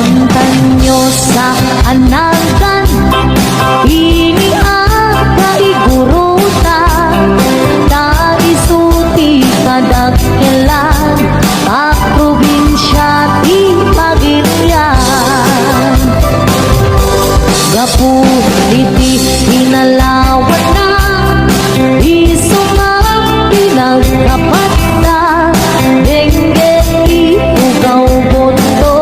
Tanyo sa anagan, ini ang kaigurutan, kaisuti kadakkelan, pagprobinsya di Pagirian. Gapu iti pinalawat na, isumang pinagkapat na, dengge ipugaw boto,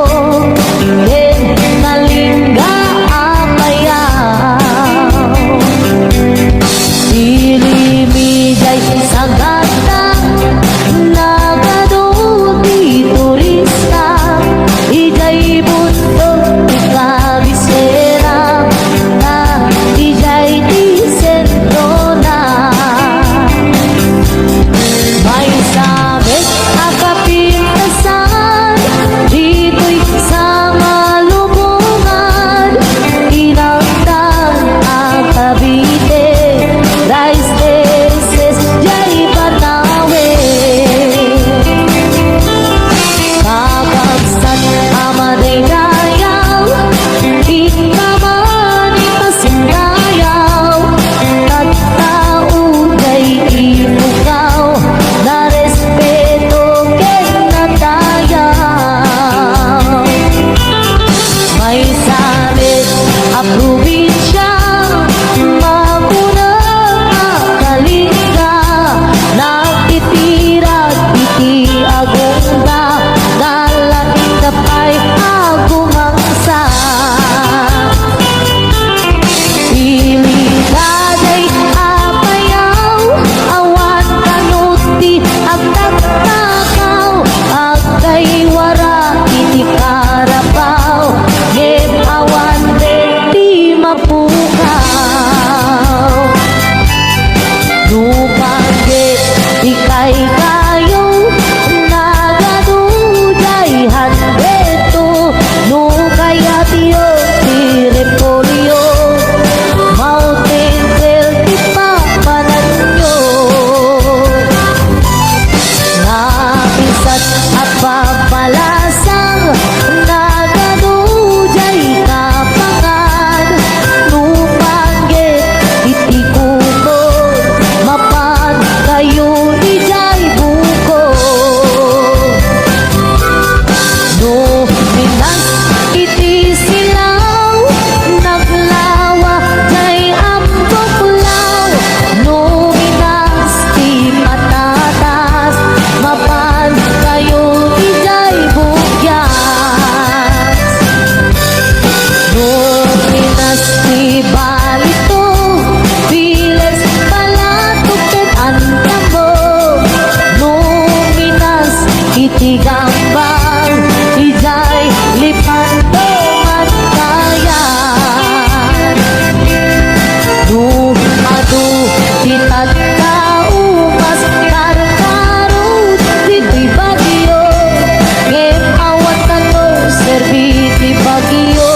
den kalingga amayaw. Ilimigay sa gata, nagado di turista, ijay buto di kabisera, na ijay di sentro na. May sabit akapintasan, dito'y sa malubungan, inagtang akabite, rice teses jay panawe. Kakagsat amaday dayaw, ikaman ikasindayaw, tattao jay ipugaw, na respeto ken natayaw. May sabit a probinsya, magunang akalinga, nakitirat iti agungga, nalaing tapay agumangsa. Pilitaday apayaw, awan kanuti agtaktakaw, agkaywara iti karapaw, ngem awan di mapukaw. Nupangge ikay kayo, nagadujay handbeto, no kaya tiyo ti repolyo, mountain trail ti papanan nyo. Napisat at papalasang, nagadujay kapangan, nupangge iti kumot, mapan kayo ijay buko. No minas iti silaw, naglawa jay ambuklaw, no minas ti patatas, mapan kayo ijay bugyas. No minas ti balito, piles palatukit antamo, no minas iti gambang, ijay lipando matkayan. No adu ti tattao, mas karkaro dito'y bagyo, ngem awan tanto serbi ti bagyo,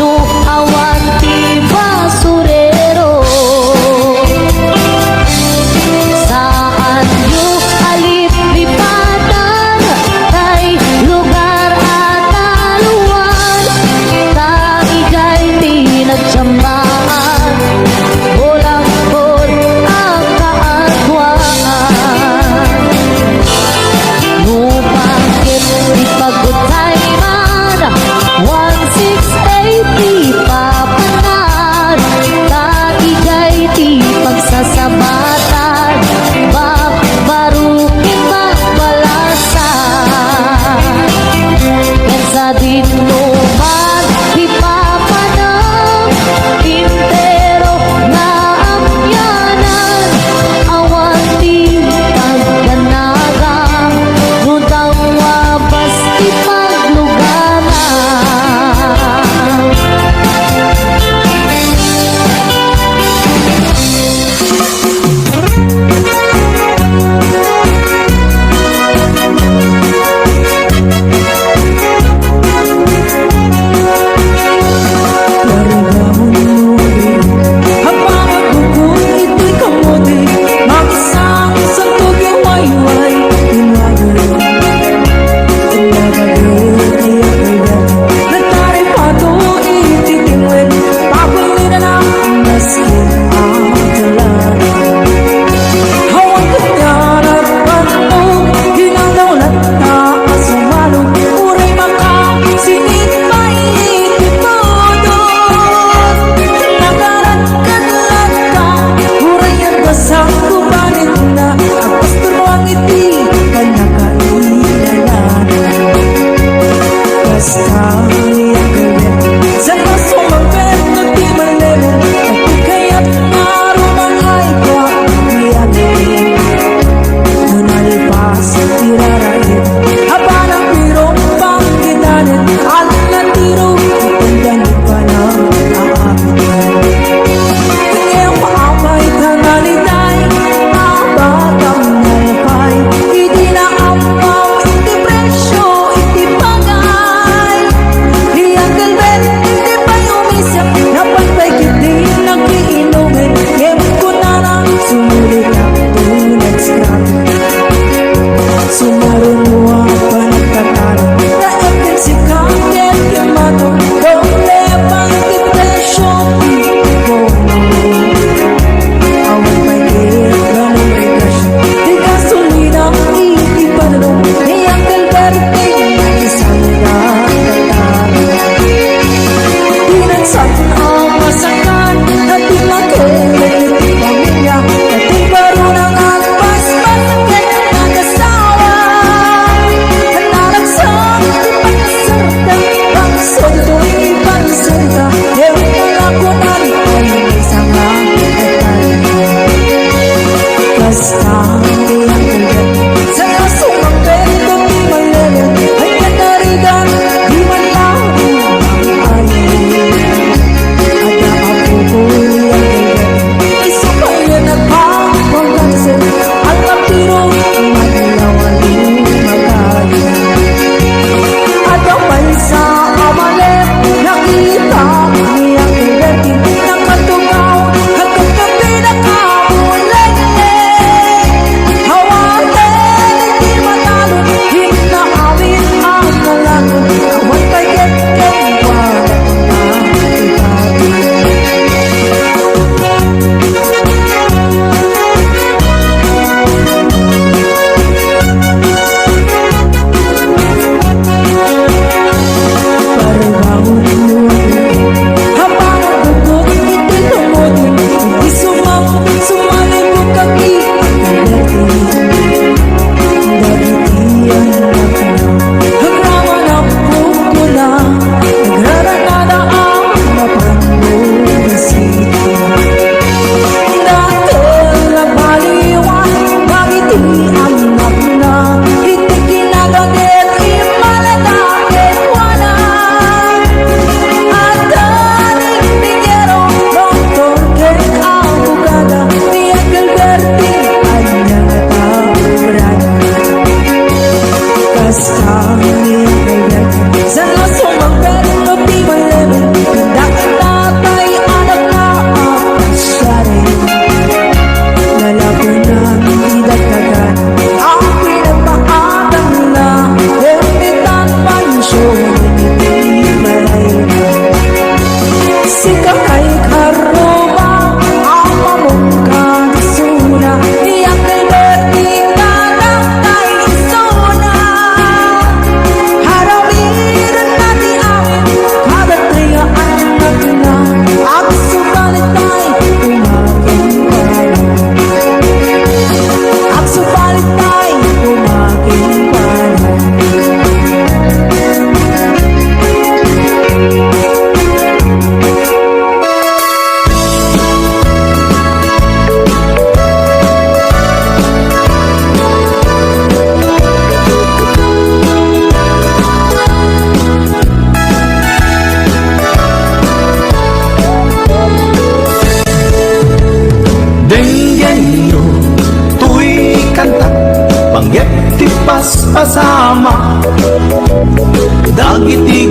no awan ti basurero. Saan yu alit lipatan, kay lugar at aluan, kaijay ti nagtsambahan, bolangkod ang kaagwaan. Nupangkit di pagutay man, 1680 papanan, kaijay ti pagsasabatan, barukin magbalasan. Ken sa dinuman di papanan, pintero na amyanan, awan ti pagkanagan, nutang wabas ti pagluganan.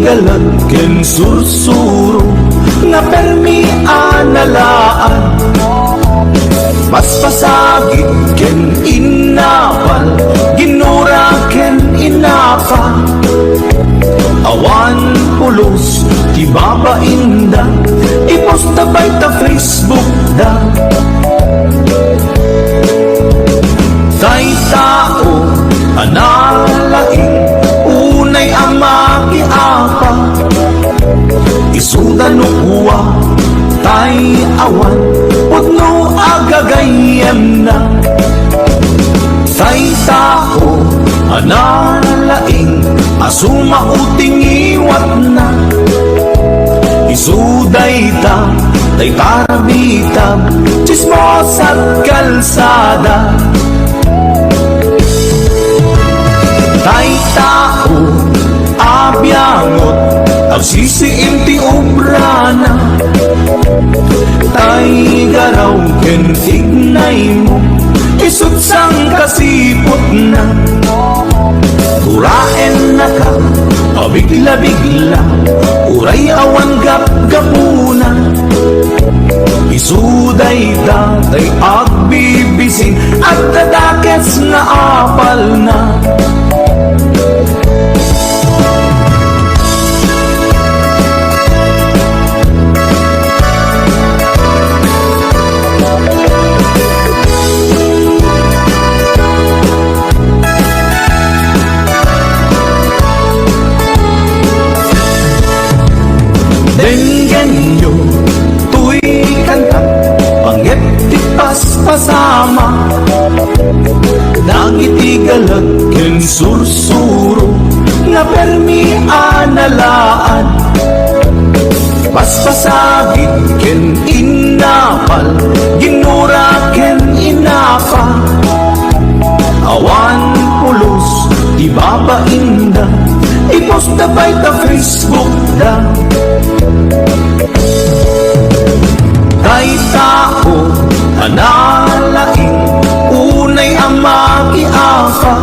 galag ken sursuro nga permi analaan. Paspasagit ken inapal, ginura ken inapa. Awan pulos, di babainda, iposta bay ta Facebook da. Tay tao, analaing, unay ama kiapa. Isuda no uwa, tay awan, putno agagayem na. Tay tao, analaing, asuma uting iwat na. Isuday ta, tay karabitab, chismos at kalsada. Tay tao, abyangot, agsisiim ti obrana. Tay garaw ken ignay mo, isut sang kasipot na. Kuraen na ka, pabigla-bigla, uray awan gap-gapuna. Isuday tatay agbibisin, at dadakes na apal na. Denggenyo, tuy kanta, pangit ti paspasama. Nangitigalag ken sursuro, nga permi analaan. Paspasagit ken inapal, ginura ken inapa. Awan pulos, di babainda, iposta bay ta Facebook da. Tay tao, analaing, unay ama kiafa.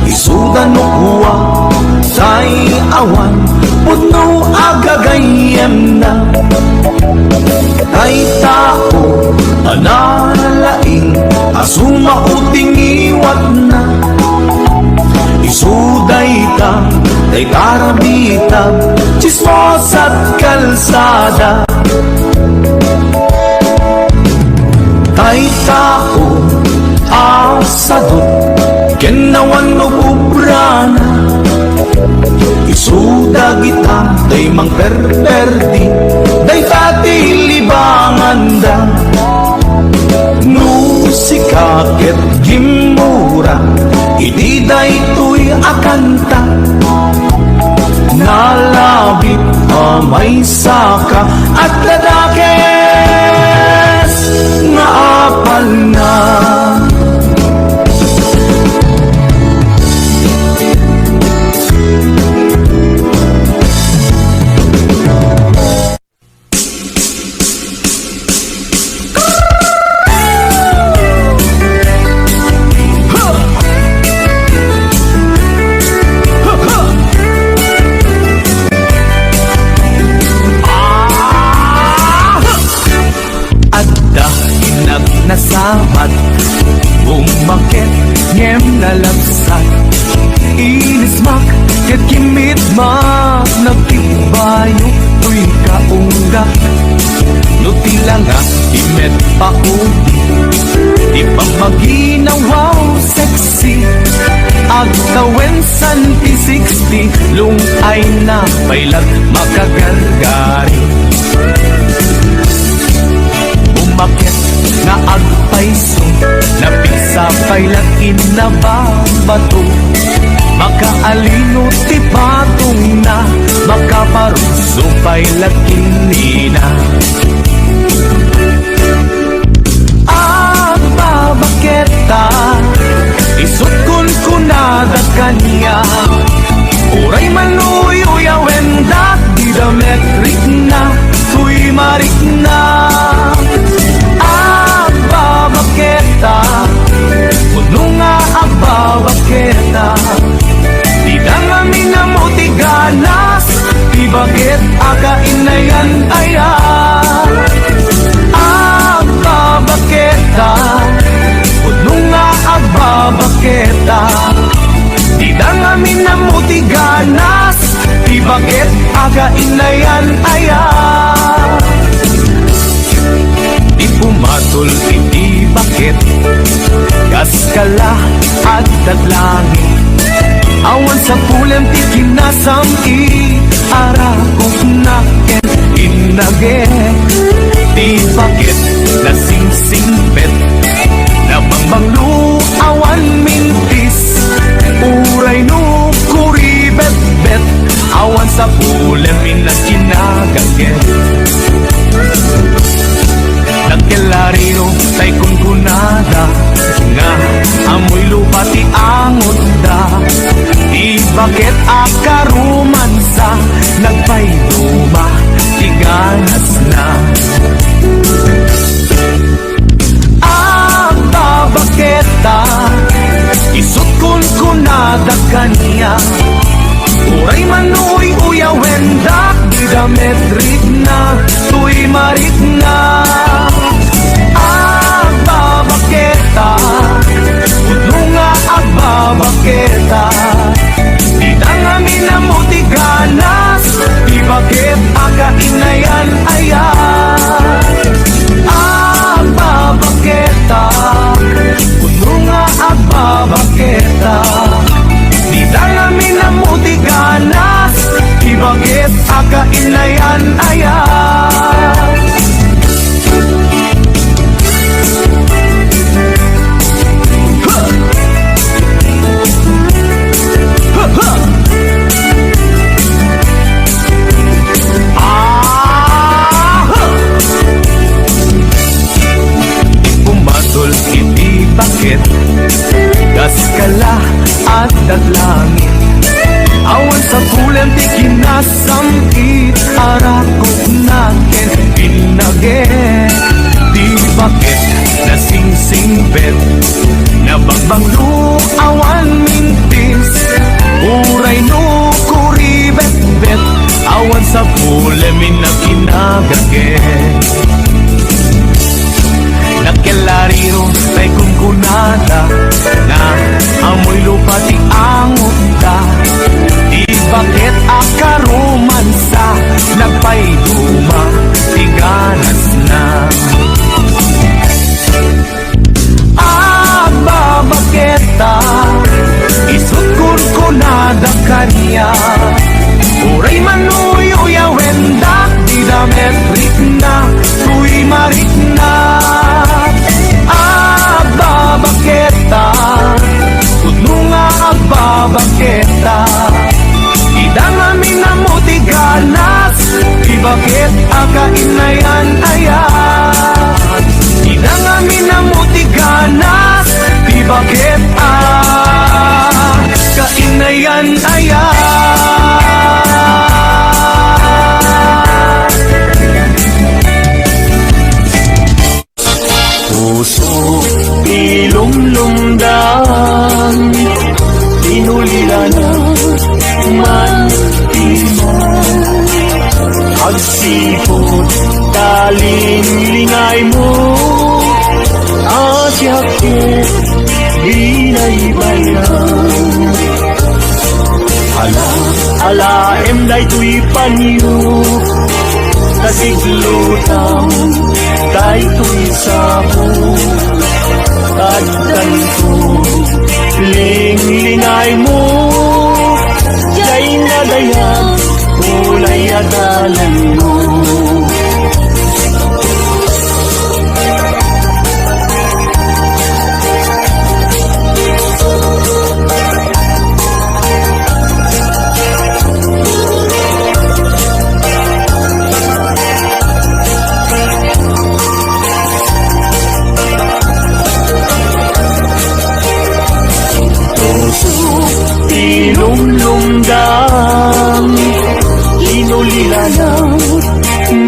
Isuda no uwa, tay awan, putno agagayem na. Tay tao, analaing, asuma uting iwat na. Isuday ta, tay karabitab, chismos at kalsada. Tay tao, asadot, kenawan no bubrana. Isuda kita, tay mang perperdi, day tati libanganda. Nusika ket gimura, iti day tuy akanta. Nalabit amay saka, at ladakes nga apal na. Nasabat, umakit, ngem nalagsat. Inismak, ket kimitmak, nagtibayo, tuy kaunggak. Nutilanga, imet paudi, di pa maginawaw sexy. Agtawen santi 60, lungay na pailag makagargari. Umakit nga agpaiso, napisa pailakin na babato. Makaalino ti patong na, makaparuso pailakin nina. Babaketa, isut kun kunada kanya. Uray manuyoy awendak, di da metrik na, tuy marik na. Babaketa, puno nga ang babaketa. Di na nga minamutigana, bakit akainayan aya agbabaketa kuno nga agbabaketa di dang amin na mutiganas di bakit akainayan aya di pumatol iti bakit kaskala at dadlangi awan sa pulam ti kinasam arakok na ken inage di bakit nasingsingpet nabangbanglu awan mintis uray no kuribet-bet awan sa pulam minakinagaget nagkelariro tay kunkunada nga amoy lupa ti angot da di bakit akaruman sa nagpayduma ti ganas na agbabaketa isut kunkunada kanya uray manuy uyawendak di dametrik na tuy marik na agbabaketa kuno nga agbabaketa di dang amin na mutiganas di bakit akainayan aya agbabaketa kuno nga agbabaketa di dang amin na mutiganas di bakit akainayan aya bakit kaskala at daglangit awan sa pulam ti kinasamit arakok naken pinage di bakit nasingsingpet nabangbanglu awan mintis uray no kuribet-bet awan sa pulam inakinagaget nagkelariro tay kunkunada na amoy lupa ti angot da di bakit akaruman sa nagpayduma ti ganas na agbabaketa isut kunkunada kanya uray manuy uyawendak di dametrik na tuy marik na agbabaketa kuno nga agbabaketa di dang amin na mutiganas di bakit akainayan aya di dang amin na mutiganas di bakit akainayan aya puso ilumlumdan inulila na mantiman agsipot talinglingay mo asyakit binaybayan alaem day tuy panyo kasiglutang day tuy sabo tagdan ko linglingay mo jay nadayan kulay adalan mo ilumlumdang inulilalang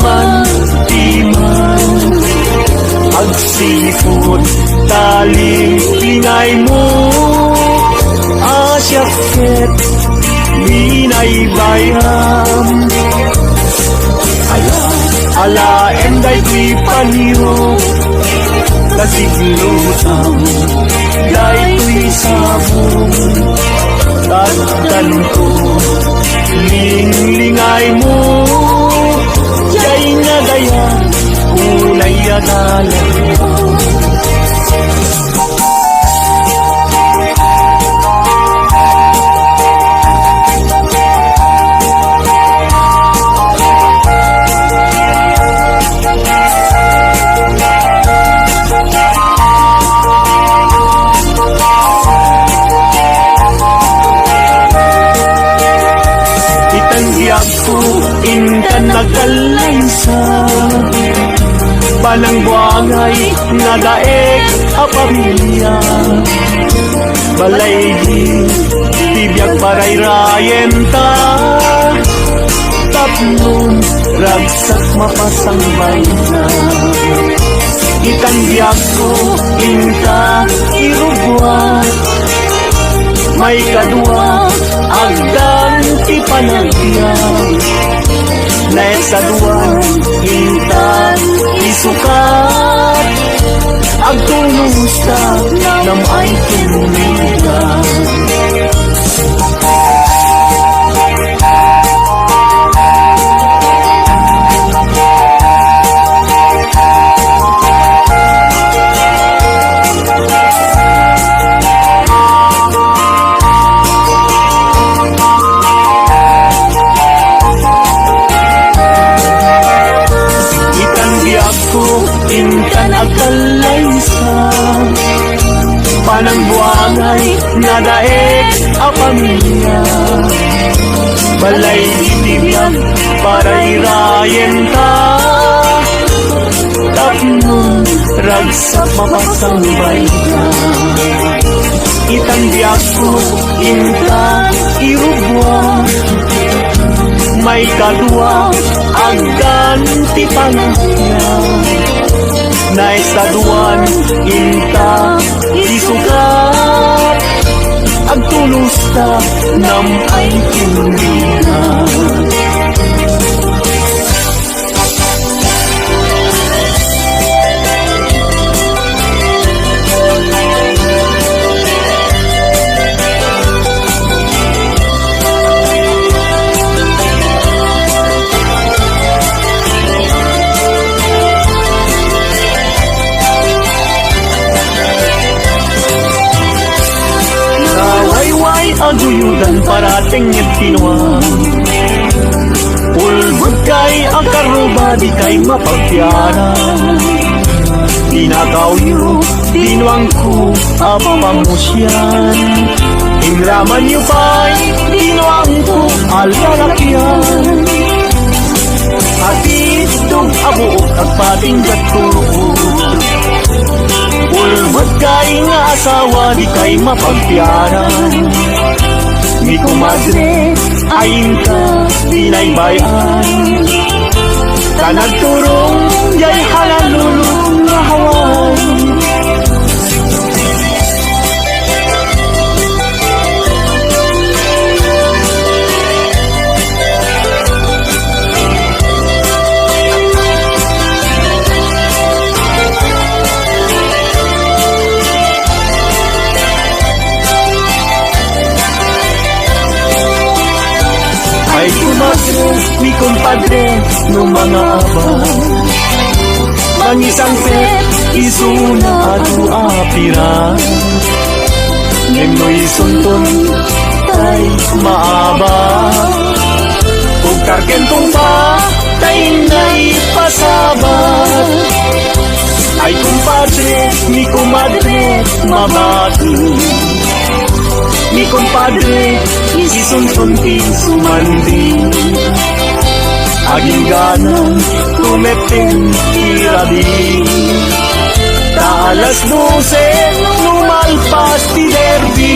mantiman agsipot talinglingay mo asyakit binaybayam alaen day tuy paniro kasiglutan day tuy sabong tagdan ko linglingay mo jay nga daya ulay adalan ko intan nagkalaysa panang buangay nga daek a pamilya balay di tibiyag paray rayenta tatlong ragsak mapasambay na itang biyak ko inta irugwat may kadua agdan ti panagbiyan na sa duwan intan isukat agtulusta nam ay tulumigan intan agkalaysa panang buangay nga daek a pamilya balay tibiyag paray rayenta tatlong ragsak mapasambay na itang biyak ko inta irugwa may kadua agdan ti panagya na sa duwan inta isukat agtulusta nam ay tulumigan aguyudan parating yung tinuang ulbod kay ang karuba di kay mapagpiara tinagaw yu tinuang ko apamusyan inraman yu pa'y tinuang ko alkalakyan atitong abuok at patinggat ko ulbod kay nga asawa di kay mapagpiaran ni kumadre ayin ka binaybayan kanagturong jay halalulong nga hawan ay kumadre, mi compadre, no mga abang mangisang pet, isuna at uapira ngeno'y sunton, tay maaba kung karkentong pa, tay na'y pasabat ay kumpadre, mi kumadre, mabati mi compadre, isunsuntin sumandi aging ganang tumepin irabi ta alas 12 lumalpas ti derby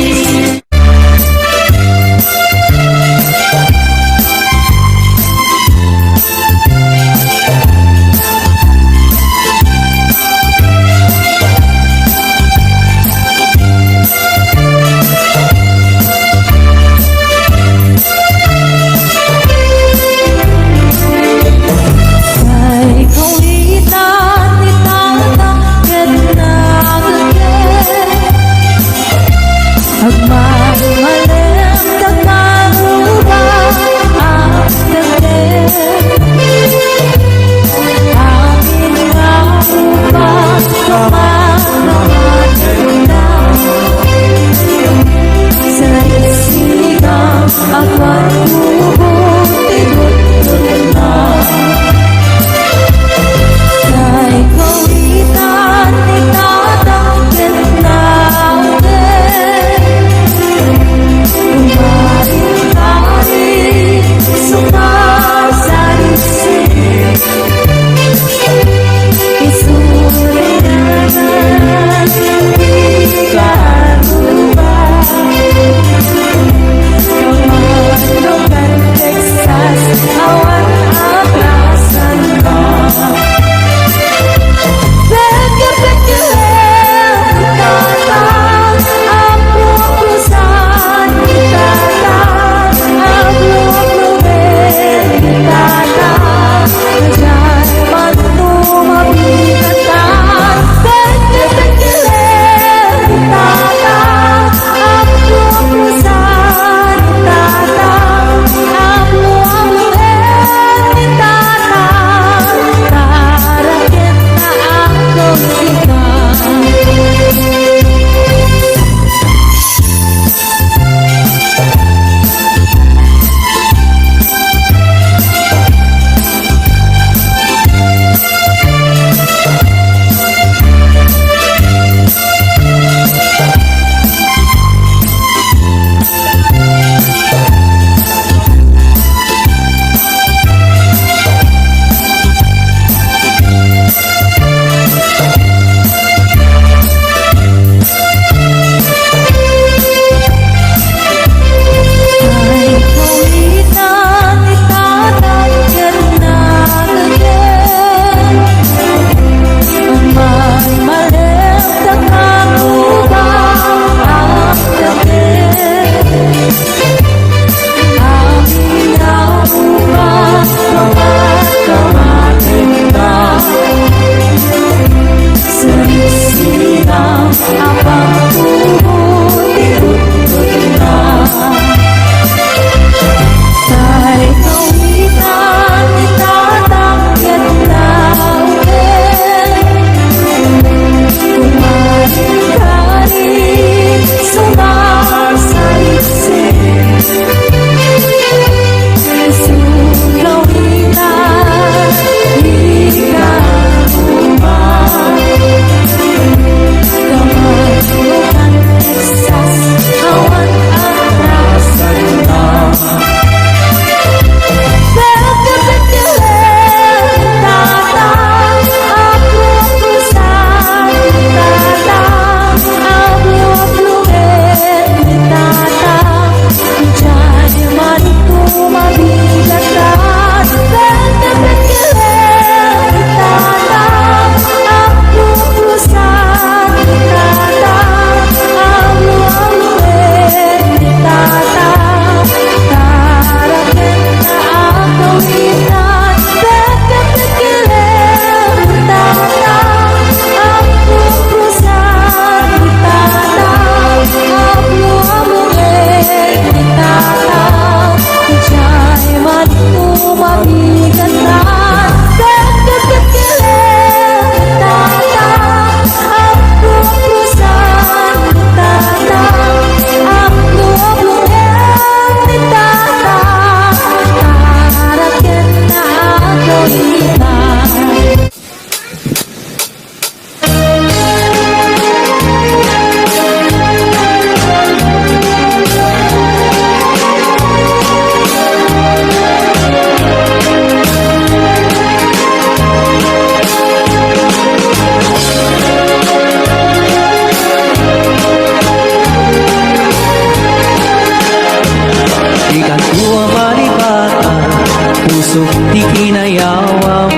di kinayawam.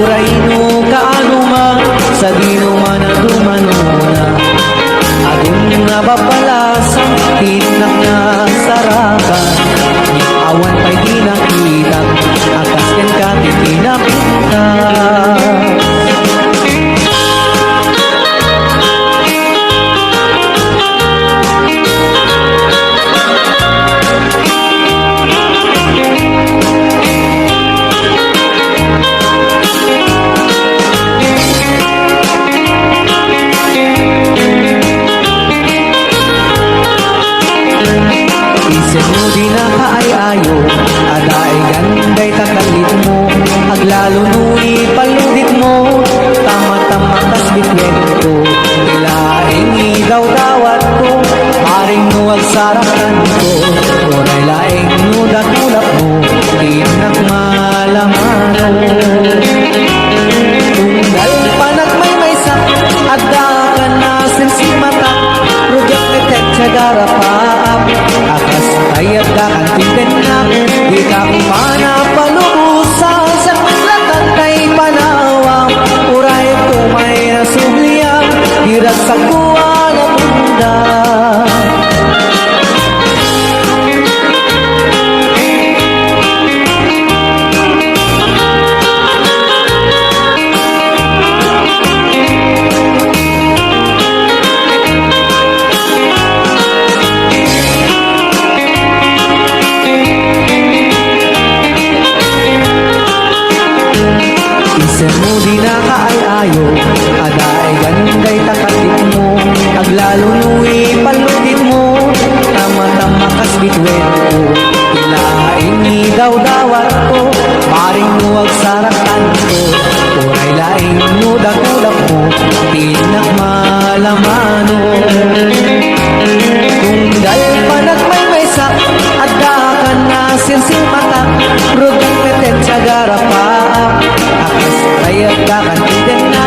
Uray no kaano man, sa di no man na dumanuna. Agun nga bapalasang, tinak na sarakan. Awan pa'y di nakita, akas yan ka di kinapita. Isip mo di na kaay-ayo, aday ganday takalit mo. Aglalo nuni paludit mo, tama-tama tas bitwento. Ilaing daw dawat ko, maring no agsarakan ko. Tunay laing no datulap mo, tinak malamano. Tunggal panak may sak, adda ka na sensimata. Rujak metek cagara paap, akas ayat ka kantinten na. Di ka kumana palubusan, sa maglatan kay panawang. Uray tumay na subliyang, hirag sa kuwa na bunda. Isip mo di na kaay-ayo, aday ganday takalit mo. Aglalo nui paludit mo, tama-tama kas bitwen ko. Ilaing daw dawat ko, maring mo agsarakan ko. Turay laing mo datulak mo, tinak malamano. Tunggal panak may sak, adda ka na sirsing mata. Rugang peten cagara paap, akas ayat ka kantinten na.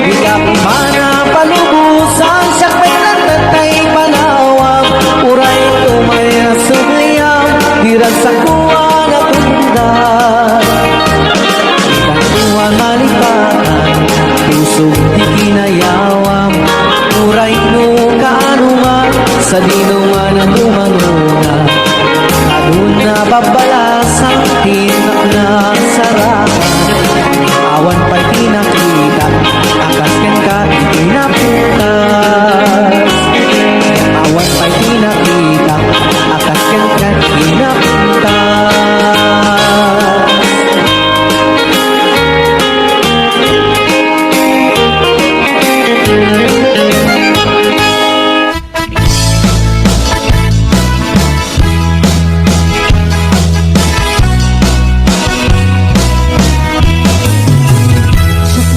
Di ka kumana palubusan, siyak may natatay panawang. Uray tumay na sumayang, hirag sa kuwa na tundan. Ikang tuwang malipatan, pusog di kinayawam. Uray no kaanuman, sa dinuman na dumanuna. Adun na babalasang, tinak na sarakan. Awan pa'y tinakita, akas ken ka tinaputas. Awan pa'y tinakita, akas ken ka tinaputas.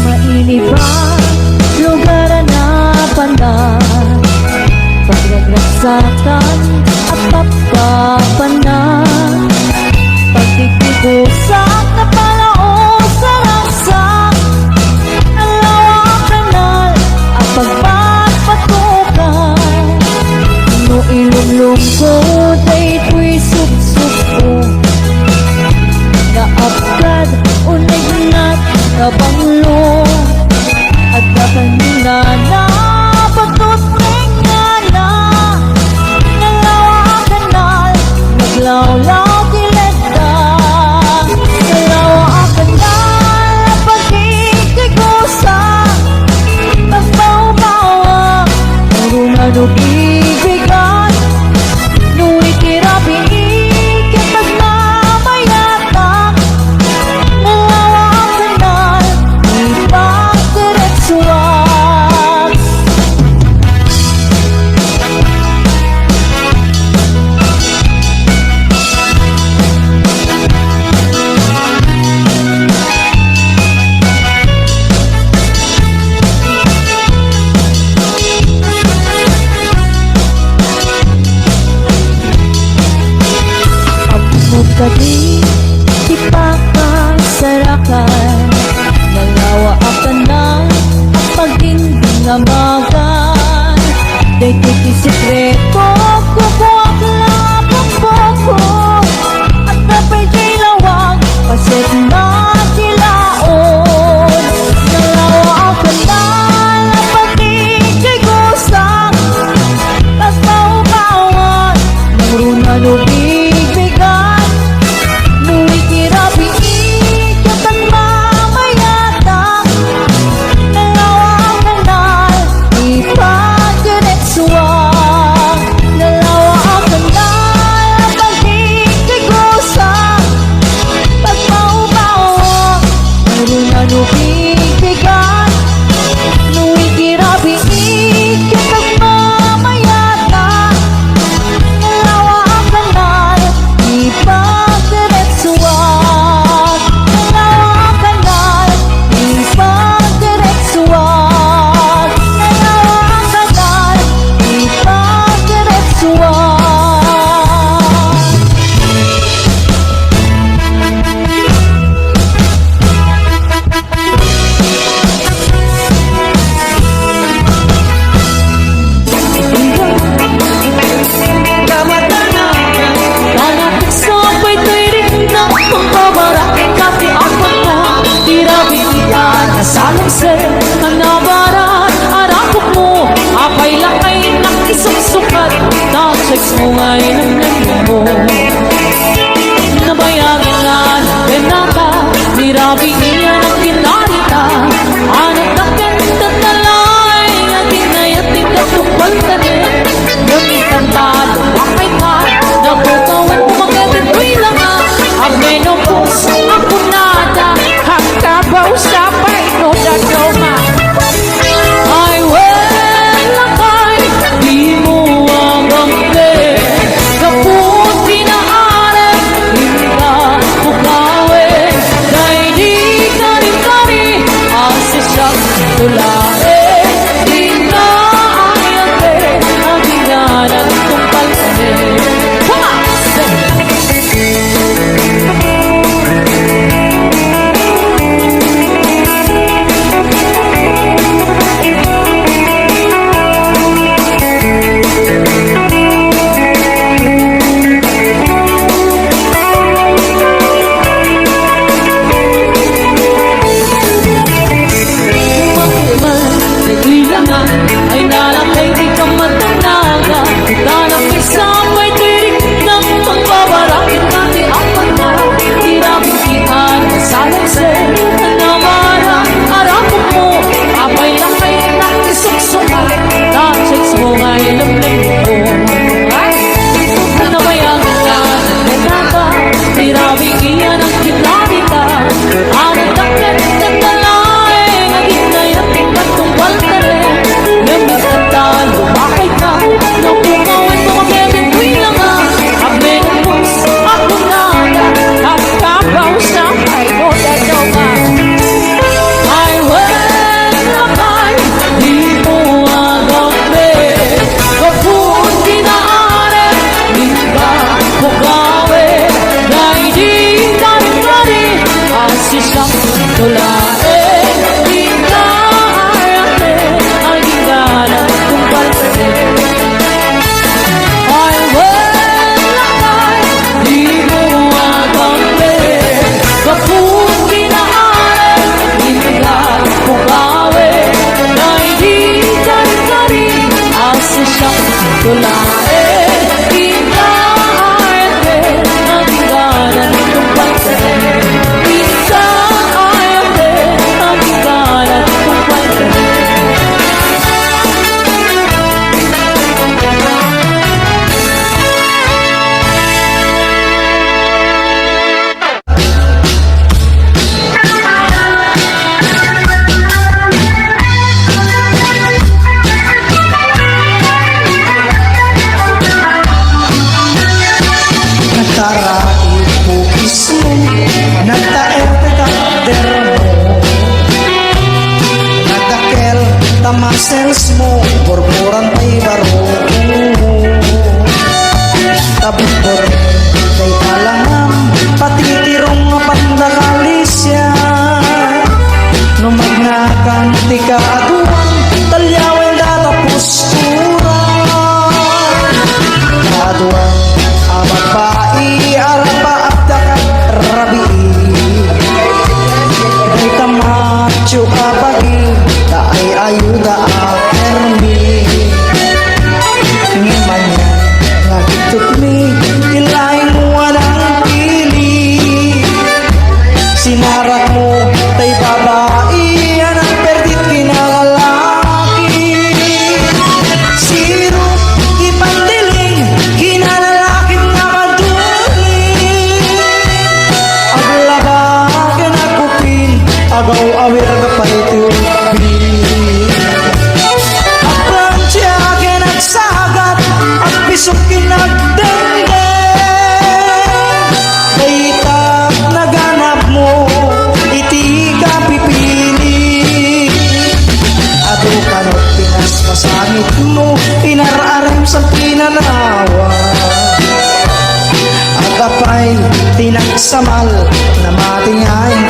Mainit ba lugar na pandan, pagragsakan at papapanan. Pagtitikusak na palao sa laksak, ng lawa kanal at pagpapatukan. No ilong-lungkot ay tuy sup-supo, naapkad unay-nat na banglo. At kanina na pagtutring nga na, nalawa kanal, naglawlaw kileta. Nalawa kanal, pagkikigusa, pagbaw-bawa, marungan o bibigan. Nu'y kirapin ikit pagmamayata, nalawa kanal, ipagdiretsuan. tulae Ika arate Agigana kung palse Ay walakay Di mo agambe Kapung kinaaran Inigal pugawe Na hindi kari-kari Asa siya tulae Ika arate Agigana kung palse Ika arate Agigana kung palse Nagtarait po ismo, nagtaerte ka dermo, nagdakel tamasels mo, burburan pa'y baro. Tabukot kay kalangam, patitirong nga pandakalisya, numagnakan ti kaaduan, talyawin datapos turan. Kaaduan, amat pai alpa abdakat rabi Kay tamacho kapagi Taay ayuda akermi Ngimanya ngakitut mi Ilay mo walang pili Sinarat mo tay babae Anang perdit kinalalaki Siro ipandiling Kinalalaking nakaduling Aglaba kinakupin Agaw awir ka pa'y tubig Aplansya kinagsagat At pisok kinagdende Kaytap naganap mo Iti ka pipili Ado kanot pinas kasangit mo Pinararem sa pinanawa At apay tinagsamal Na matingay